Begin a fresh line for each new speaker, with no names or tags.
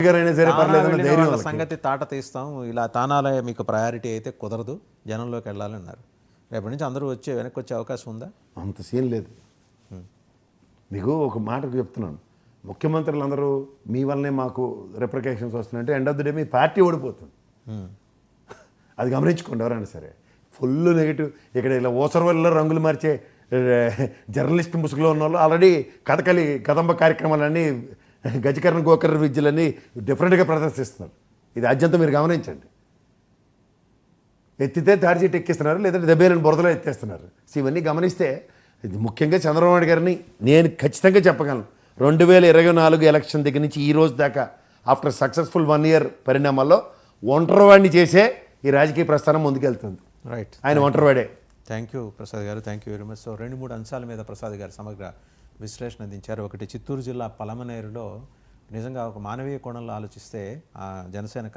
గారైనా సరే పర్లేదన్న ధైర్యం
వాళ్ళ సంగతి తాట తీస్తాం, ఇలా తానాలే మీకు ప్రయారిటీ అయితే కుదరదు, జనంలోకి వెళ్ళాలన్నారు. రేపటి నుంచి అందరూ వెనక్కి వచ్చే అవకాశం ఉందా?
అంత సీన్ లేదు. మీకు ఒక మాటకు చెప్తున్నాను, ముఖ్యమంత్రులందరూ మీ వల్లనే మాకు రిప్రికేషన్స్ వస్తున్నాయంటే ఎండ్ ఆఫ్ ది డే మీ పార్టీ ఓడిపోతుంది. అది గమనించుకోండి ఎవరైనా సరే. Full negative. ఇక్కడ ఇలా ఓసరవల్లిలో రంగులు మార్చే జర్నలిస్ట్ ముసుగులో ఉన్న వాళ్ళు ఆల్రెడీ కదంబ కార్యక్రమాలన్నీ గజకరణ గోకర్ణ విద్యలన్నీ డిఫరెంట్గా ప్రదర్శిస్తున్నారు. ఇది అత్యంత మీరు గమనించండి. ఎత్తితే తాడి చెట్టు ఎక్కిస్తున్నారు, లేదంటే దెబ్బేనని బురదలో ఎత్తేస్తున్నారు. సో ఇవన్నీ గమనిస్తే ఇది ముఖ్యంగా చంద్రబాబు నాయుడు గారిని నేను ఖచ్చితంగా చెప్పగలను, 2024 ఎలక్షన్ దగ్గర నుంచి ఈ రోజు దాకా ఆఫ్టర్ సక్సెస్ఫుల్ 1 year పరిణామాల్లో ఒంటరివాడిని చేసే ఈ రాజకీయ ప్రస్థానం ముందుకెళ్తుంది.
రైట్,
ఆయన ఒంటరివాడే.
థ్యాంక్ యూ ప్రసాద్ గారు, thank you very much. So 2-3 అంశాల మీద ప్రసాద్ గారు సమగ్ర విశ్లేషణ అందించారు. ఒకటి, చిత్తూరు జిల్లా పలమనేరులో నిజంగా ఒక మానవీయ కోణంలో ఆలోచిస్తే ఆ జనసేన